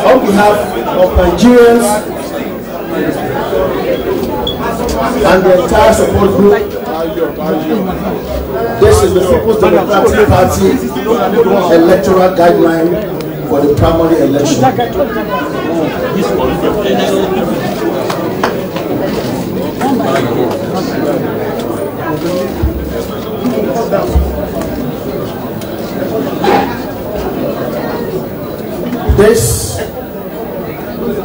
On behalf of Nigerians and the entire support group, this is the People's Democratic Party electoral guideline for the primary election. This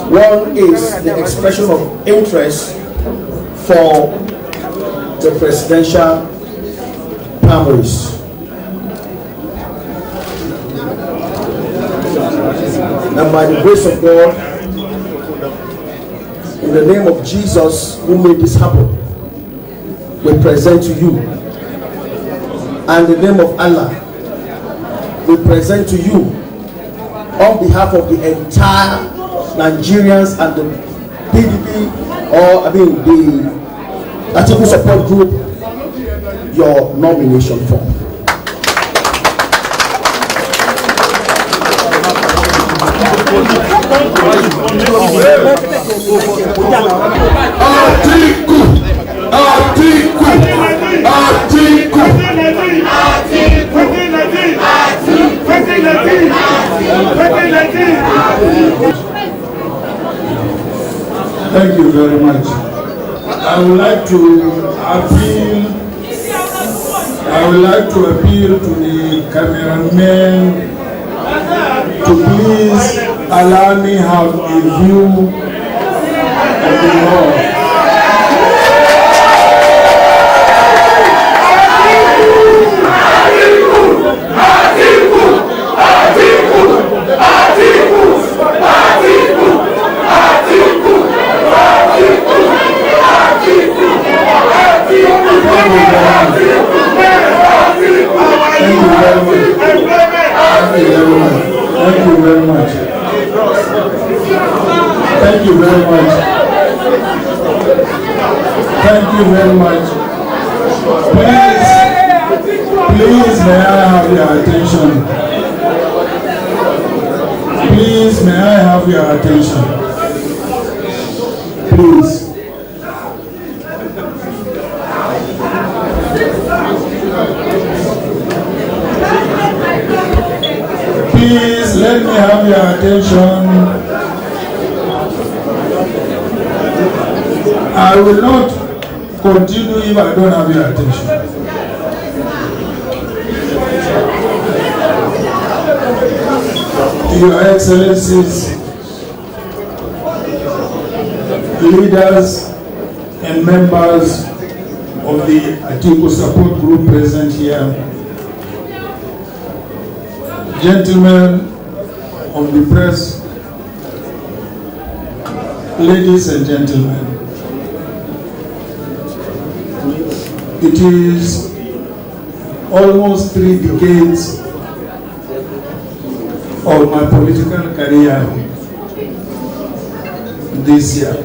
one is the expression of interest for the presidential primaries. And by the grace of God, in the name of Jesus who made this happen, we present to you, and in the name of Allah, we present to you on behalf of the entire Nigerians and the PDP, the Atiku support group, your nomination form. Thank you very much. I would like to appeal to the cameraman to please allow me have a view of the law. Thank you very much. Please, may I have your attention? Please, may I have your attention? Please. Please, let me have your attention. I will not continue if I don't have your attention. Your Excellencies, leaders and members of the Atiku support group present here, gentlemen of the press, ladies and gentlemen, it is almost 3 decades of my political career this year.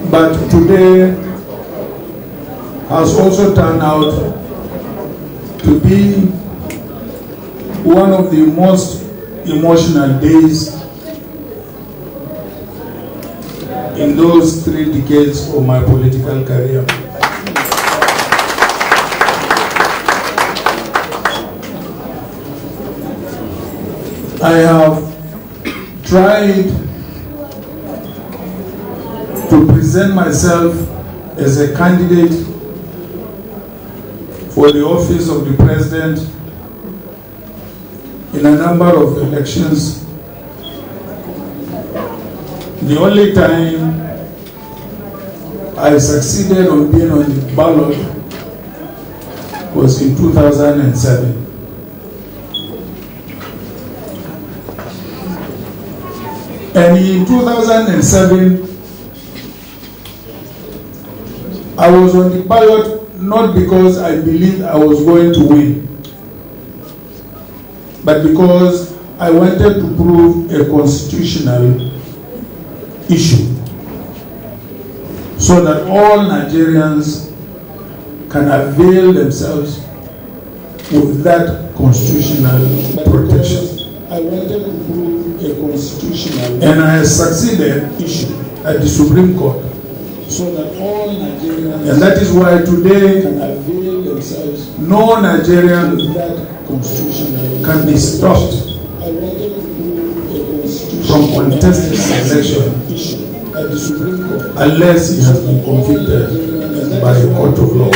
But today has also turned out to be one of the most emotional days in those 3 decades of my political career. I have tried to present myself as a candidate for the office of the president in a number of elections. The only time I succeeded on being on the ballot was in 2007. And in 2007, I was on the ballot not because I believed I was going to win, but because I wanted to prove a constitutional issue so that all Nigerians can avail themselves with that constitutional protection. I wanted to prove a constitutional And I succeeded issue at the Supreme Court. so that all Nigerians And that is why today can avail themselves no Nigerian with that constitutional can be stopped I wanted to prove a constitutional from contesting the election issue at the Supreme Court. unless he has been convicted by a court of law.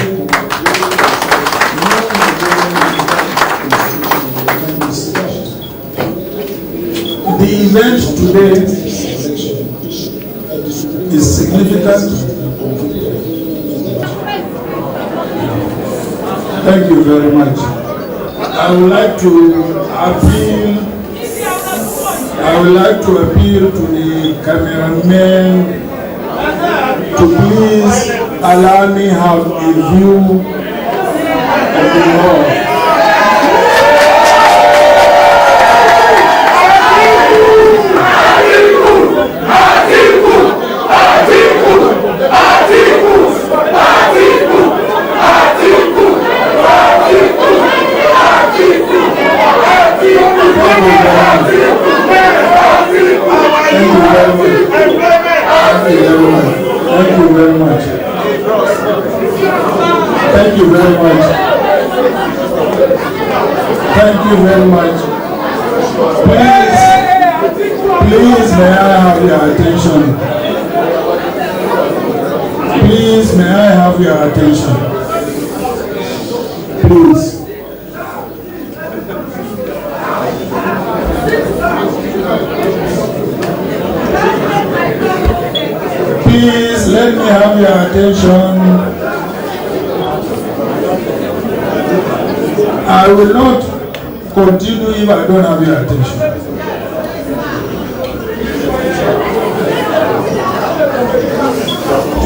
The event today is significant. Thank you very much. I would like to appeal to the cameraman to please allow me have a view of the law. Thank you very much. Thank you very much. Please, may I have your attention? Please, may I have your attention? Please. Please, let me have your attention. I will not continue if I don't have your attention.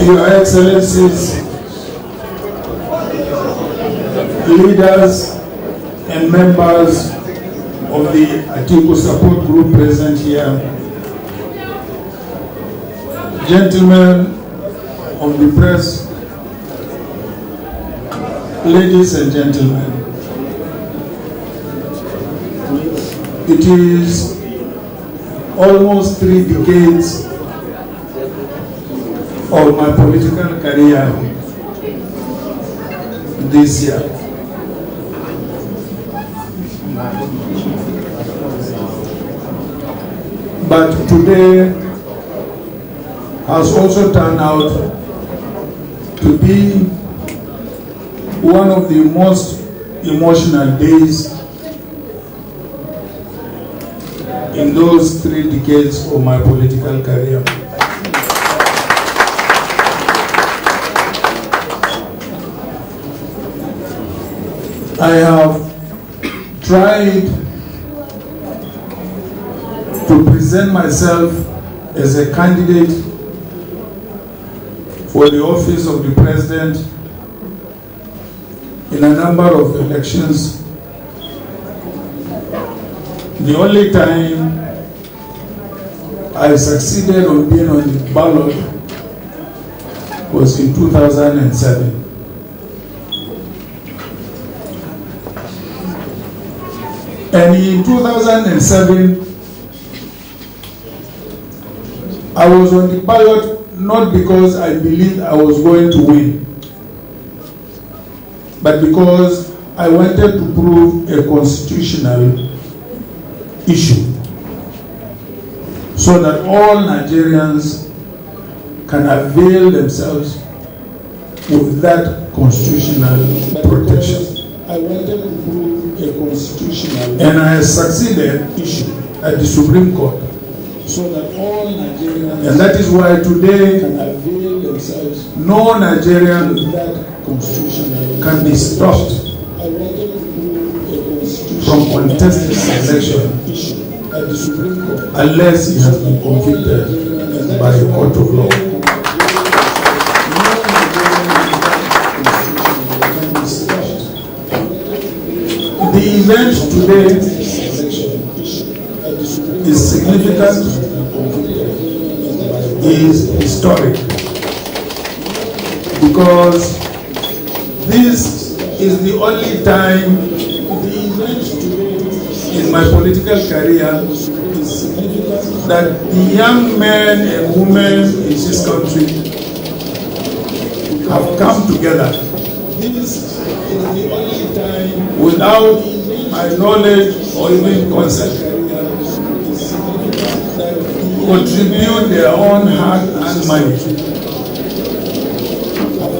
Your Excellencies, leaders and members of the Atiku support group present here, gentlemen of the press, ladies and gentlemen, it is almost 3 decades of my political career this year. But today has also turned out to be one of the most emotional days in those 3 decades of my political career. I have tried to present myself as a candidate for the office of the president in a number of elections. The only time I succeeded on being on the ballot was in 2007. And in 2007, I was on the ballot not because I believed I was going to win, but because I wanted to prove a constitutional issue so that all Nigerians can avail themselves with that constitutional protection. I wanted to prove a constitutional And I succeeded issue at the Supreme Court. so that all Nigerians And that is why today can avail themselves no Nigerian with that constitutional can be stopped I wanted to prove a constitutional from contesting the election issue at the Supreme Court. unless he has been convicted by a court of law. The event today is significant, is historic, because This is the only time in my political career that the young men and women in this country have come together without my knowledge or even consent, contribute their own heart and money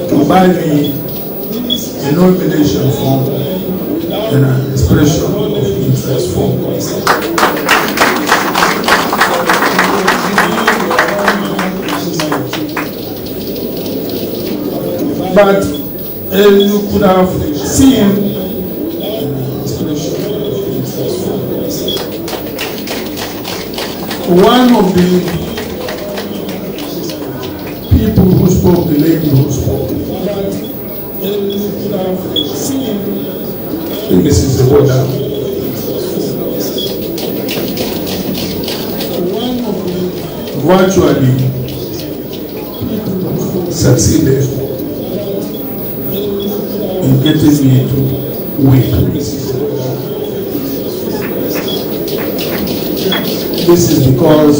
to buy me a nomination form and an expression of interest form. But as you could have seen, one of the people who spoke, the lady who spoke, Mrs. Zeboda, virtually succeeded in getting me to weep. This is because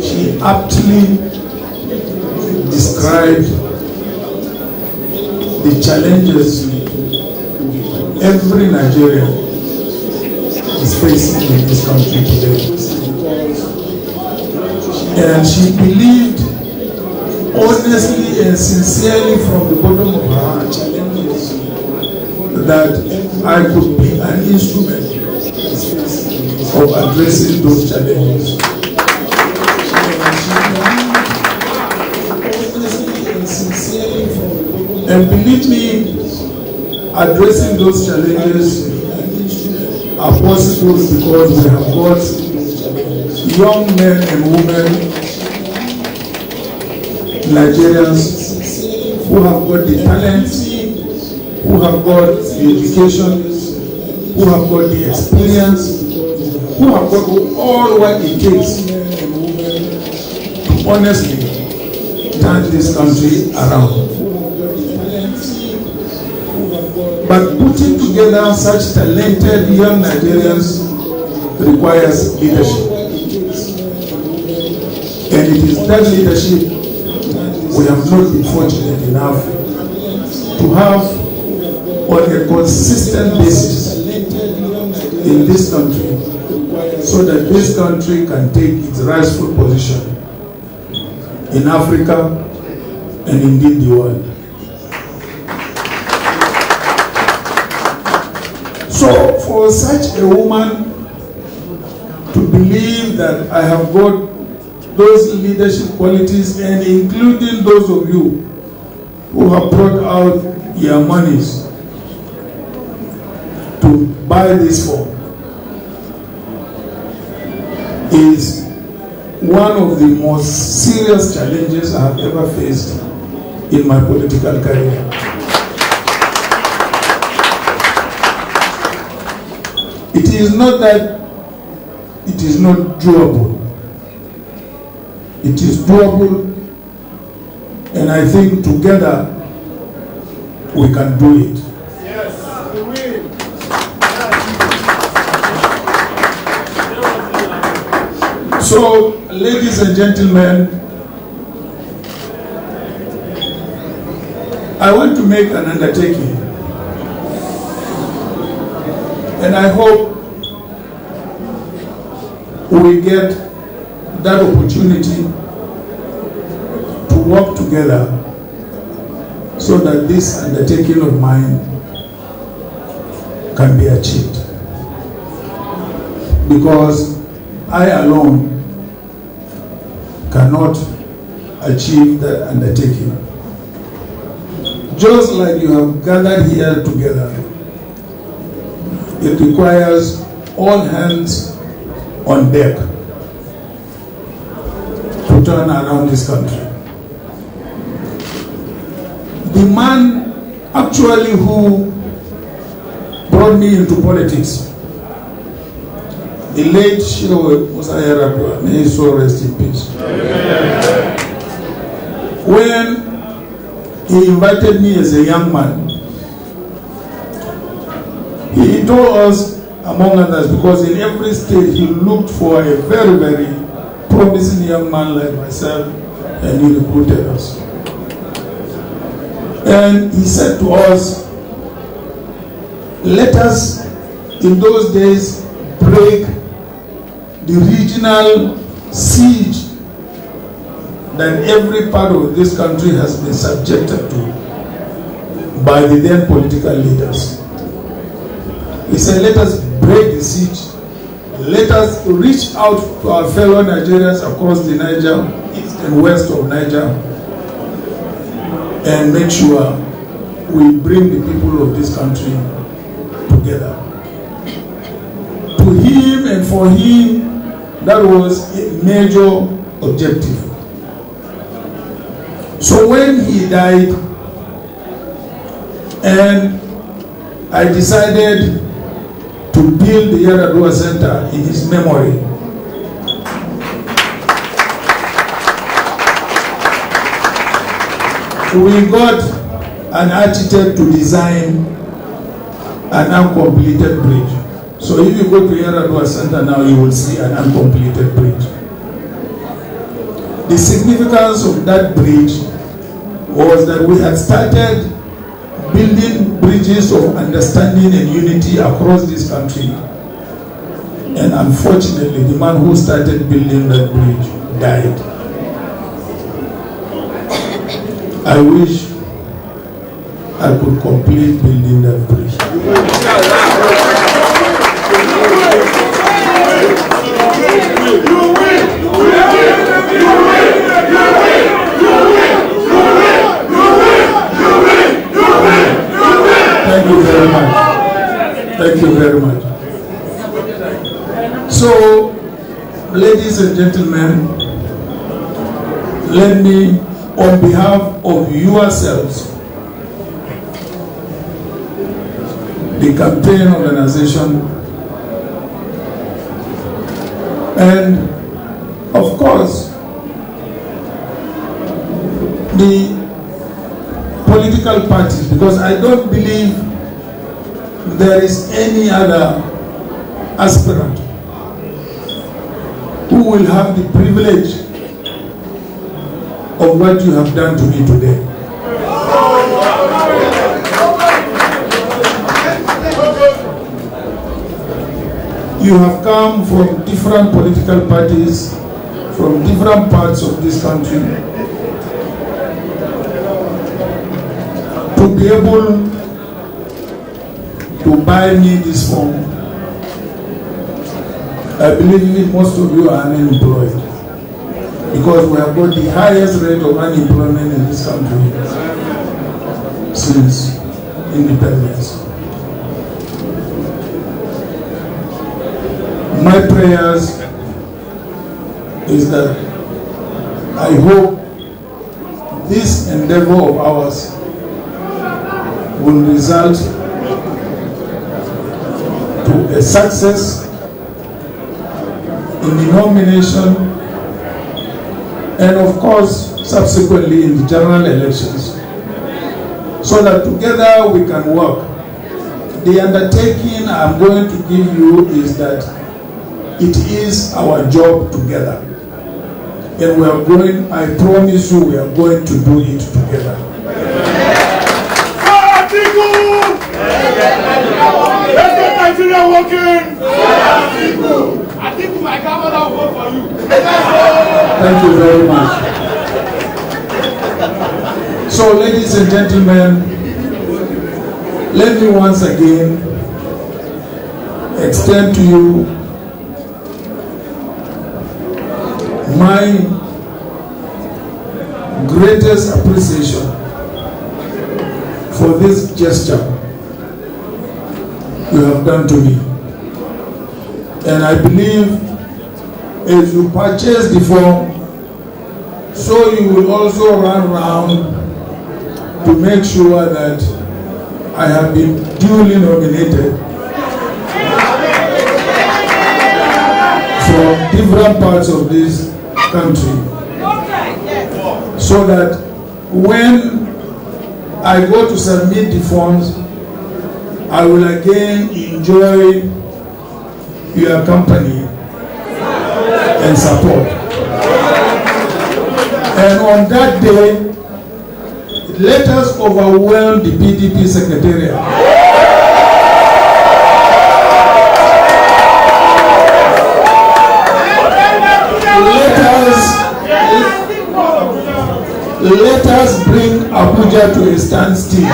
she aptly described the challenges every Nigerian is facing in this country today. And she believed honestly and sincerely from the bottom of her heart that I could be an instrument of addressing those challenges. And believe me, addressing those challenges are possible because we have got young men and women, Nigerians, who have got the talent, who have got the education, who have got the experience, who have got all what it takes to honestly turn this country around. But putting together such talented young Nigerians requires leadership. And it is that leadership we have not been fortunate enough to have on a consistent basis in this country, so that this country can take its rightful position in Africa and indeed the world. So for such a woman to believe that I have got those leadership qualities, and including those of you who have brought out your monies to buy this form, is one of the most serious challenges I have ever faced in my political career. It is not that it is not doable. It is doable, and I think together we can do it. Yes, we will. So, ladies and gentlemen, I want to make an undertaking, and I hope we get that opportunity to work together so that this undertaking of mine can be achieved. Because I alone cannot achieve that undertaking. Just like you have gathered here together, it requires all hands on deck to turn around this country. The man actually who brought me into politics, the late Shiro Musa Yar'Adua, may his soul rest in peace. When he invited me as a young man. He told us, among others, because in every state he looked for a very, very promising young man like myself, and he recruited us. And he said to us, let us, in those days, break the regional siege that every part of this country has been subjected to by the then political leaders. He said, let us break the siege. Let us reach out to our fellow Nigerians across the Niger, east and west of Niger, and make sure we bring the people of this country together. To him and for him, that was a major objective. So when he died, and I decided to build the Yaradua Center in his memory, we got an architect to design an uncompleted bridge. So if you go to Yaradua Center now, you will see an uncompleted bridge. The significance of that bridge was that we had started building bridges of understanding and unity across this country. And unfortunately, the man who started building that bridge died. I wish I could complete building that bridge. Thank you very much. Thank you very much. So, ladies and gentlemen, let me, on behalf of yourselves, the campaign organization, and of course, the political parties, because I don't believe there is any other aspirant who will have the privilege of what you have done to me today. You have come from different political parties, from different parts of this country, to be able to buy me this form. I believe most of you are unemployed, because we have got the highest rate of unemployment in this country since independence. My prayers is that I hope this endeavor of ours will result to a success in the nomination and of course subsequently in the general elections, so that together we can work. The undertaking I'm going to give you is that it is our job together, and we are going, I promise you, we are going to do it together. Let's get Nigeria working. I think my governor will vote for you. Thank you very much. So, ladies and gentlemen, let me once again extend to you my greatest appreciation for this gesture you have done to me. And I believe as you purchase the form, so you will also run around to make sure that I have been duly nominated from different parts of this country, so that when I go to submit the funds, I will again enjoy your company and support. And on that day, let us overwhelm the PDP secretariat. Let us bring Abuja to a standstill.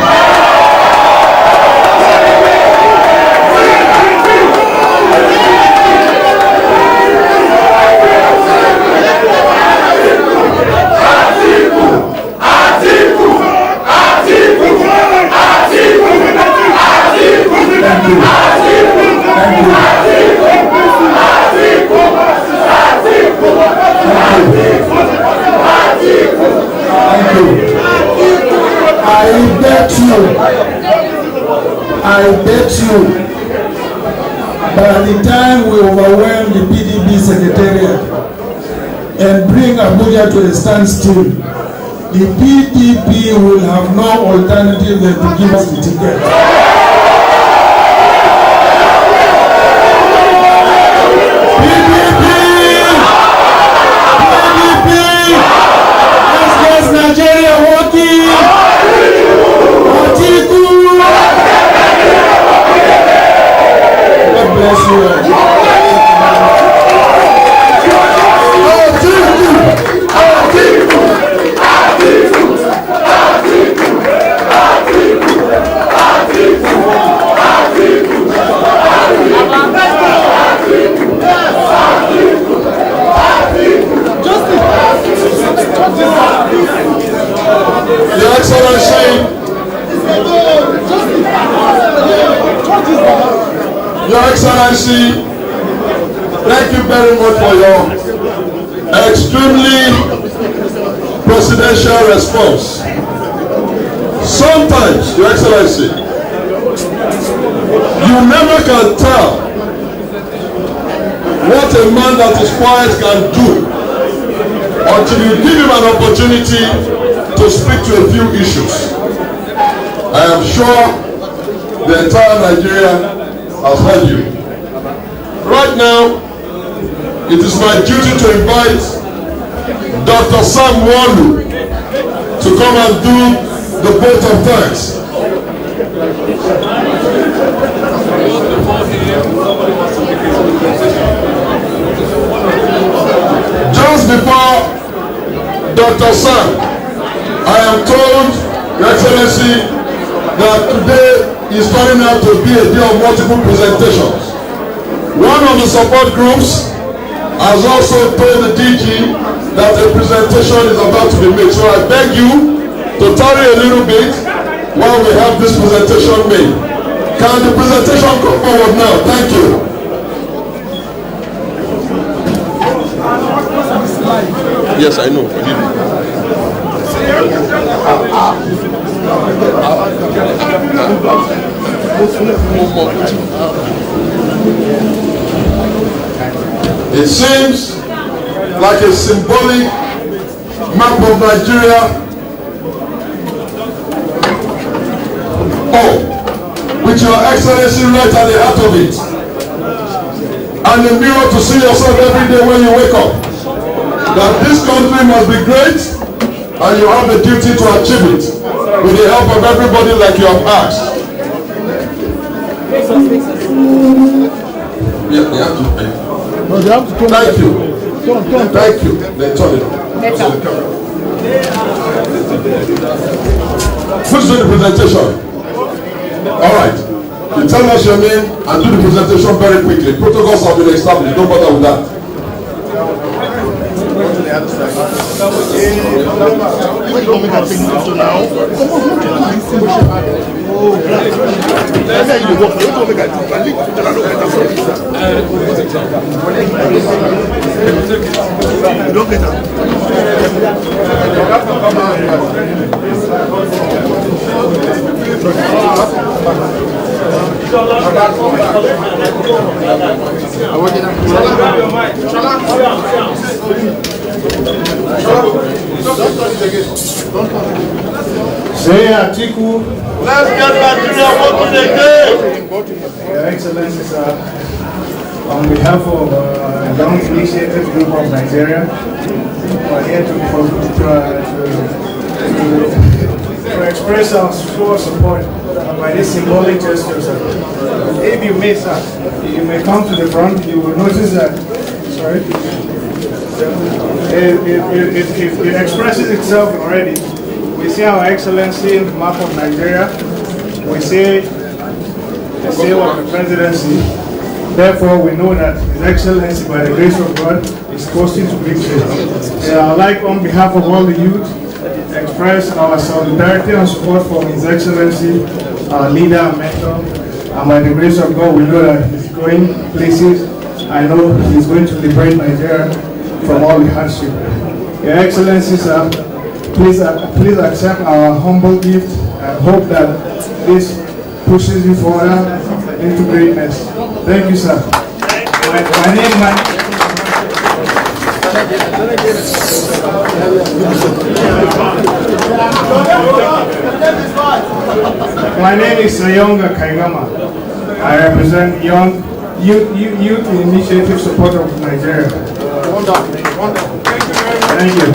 I bet you, by the time we overwhelm the PDP secretariat and bring Abuja to a standstill, the PDP will have no alternative than to give us the ticket. Let's get Nigeria working. Bless you. Your Excellency, Your Excellency, thank you very much for your extremely presidential response. Sometimes, Your Excellency, you never can tell what a man that is quiet can do until you give him an opportunity to speak to a few issues. I am sure the entire Nigeria has heard you. Right now, it is my duty to invite Dr. Sam Walu to come and do the vote of thanks. Just before Dr. Sam, I am told, Your Excellency, that today is turning out to be a day of multiple presentations. One of the support groups has also told the DG that a presentation is about to be made. So I beg you to tarry a little bit while we have this presentation made. Can the presentation come forward now? Thank you. Yes, I know. It seems like a symbolic map of Nigeria. Oh, with Your Excellency right at the heart of it. And a mirror to see yourself every day when you wake up. That this country must be great, and you have the duty to achieve it with the help of everybody like you have asked. Yeah, they have to pay. No, they have to turn. Thank you. Turn. Thank you. They turn it on. Who's doing the presentation? All right. You tell us your name and do the presentation very quickly. Protocols have been established. Don't bother with that. Don't Say Atiku. Let's get Nigeria working again. Your Excellency, sir, on behalf of Young Initiative Group of Nigeria, we're here to express our full support by this symbolic gesture, sir. If you may, sir, you may come to the front. You will notice that. Sorry. It expresses itself already. We see our Excellency in the map of Nigeria. We see the seal of the presidency. Therefore, we know that His Excellency, by the grace of God, is coasting to victory. I'd like, on behalf of all the youth, express our solidarity and support for His Excellency, our leader and mentor. And by the grace of God, we know that he's going places. I know he's going to liberate Nigeria from all the hardship. Your Excellency, sir, please accept our humble gift and hope that this pushes you further into greatness. Thank you, sir. My name is Sayonga Kaigama. I represent Young Youth Initiative Support of Nigeria. Thank you.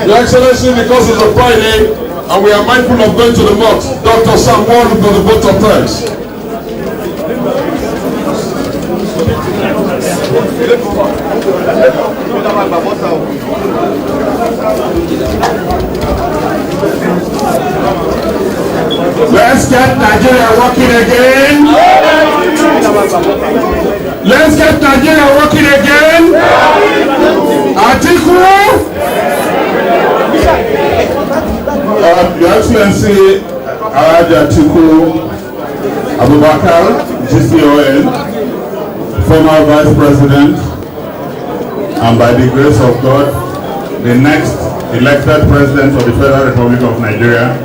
Your Excellency, because it's a Friday and we are mindful of going to the mosque, Dr. Sam Ward for the vote of thanks. Let's get Nigeria working again. Let's get Nigeria working again. Atiku. Your Excellency, Atiku Abubakar, GCON, former Vice President, and by the grace of God, the next elected President of the Federal Republic of Nigeria.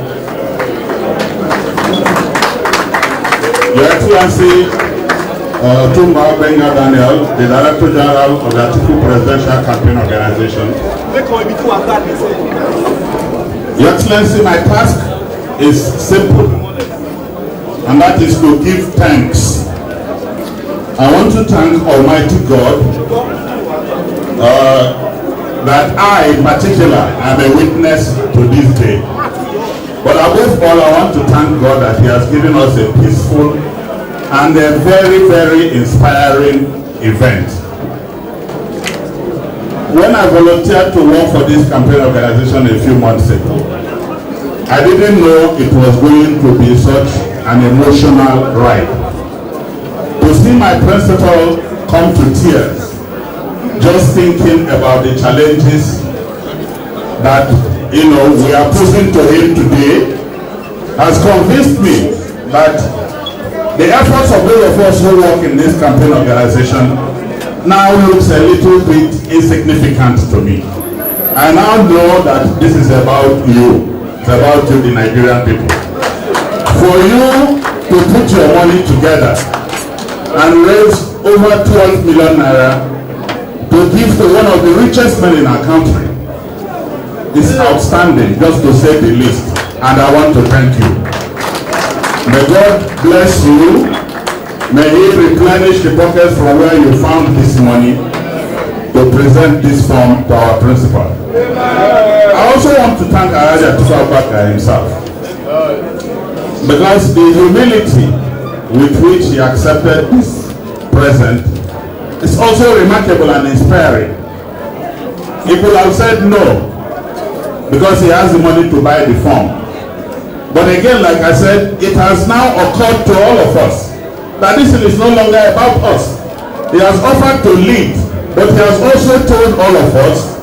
Your Excellency, Tumba Benga Daniel, the Director General of the Atiku Presidential Campaign Organization. Your Excellency, my task is simple, and that is to give thanks. I want to thank Almighty God that I, in particular, am a witness to this day. But above all, I want to thank God that He has given us a peaceful and a very, very inspiring event. When I volunteered to work for this campaign organization a few months ago, I didn't know it was going to be such an emotional ride. To see my principal come to tears, just thinking about the challenges that we are posing to him today, has convinced me that the efforts of those of us who work in this campaign organization now looks a little bit insignificant to me. I now know that this is about you. It's about you, the Nigerian people. For you to put your money together and raise over 12 million naira to give to one of the richest men in our country is outstanding, just to say the least. And I want to thank you. May God bless you. May He replenish the pockets from where you found this money to present this form to our principal. I also want to thank Alhaji Atiku Abubakar himself, because the humility with which he accepted this present is also remarkable and inspiring. He could have said no, because he has the money to buy the form. But again, like I said, it has now occurred to all of us that this is no longer about us. He has offered to lead, but he has also told all of us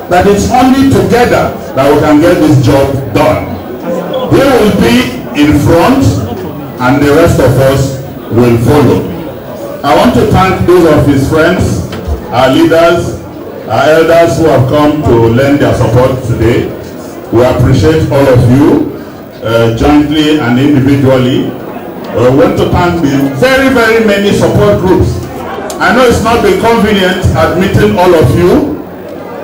that it's only together that we can get this job done. He will be in front and the rest of us will follow. I want to thank those of his friends, our leaders, our elders who have come to lend their support today. We appreciate all of you, jointly and individually. We want to thank the very, very many support groups I know it's not been convenient admitting all of you.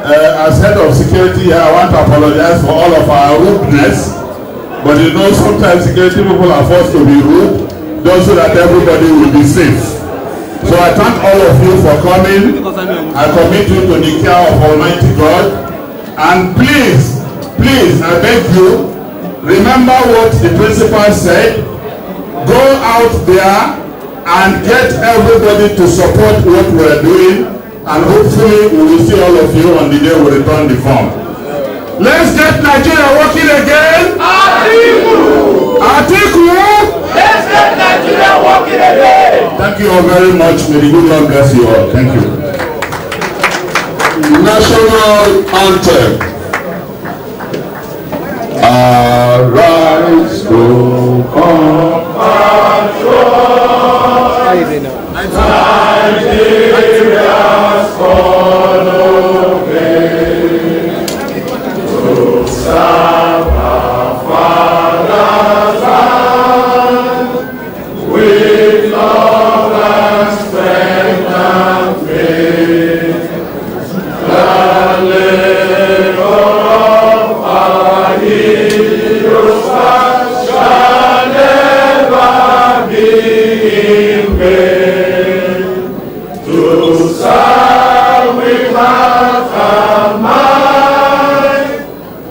As head of security here, I want to apologize for all of our rudeness. But you know, sometimes security people are forced to be rude just so that everybody will be safe. So I thank all of you for coming. I commit you to the care of Almighty God. And please, I beg you, remember what the principal said. Go out there and get everybody to support what we are doing. And hopefully we will see all of you on the day we return the form. Let's get Nigeria working again. Atiku! Let's get Nigeria working again. Thank you all very much. May the good Lord bless you all. Thank you. National anthem. Arise, go on, Nigeria's follow me to serve our father's land with love and strength and faith. The labor of our heroes shall never be in vain. To serve with heart and mind,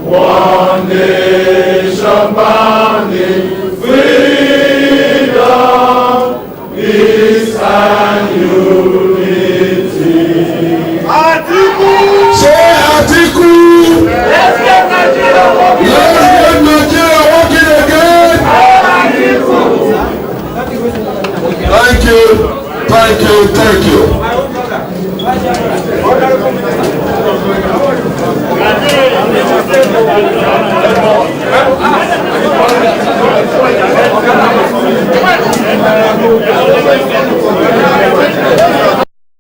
one nation bound in freedom, peace and unity. Say Atiku! Let's get Nigeria working Let's get Nigeria working again! Thank you, thank you, thank you. again.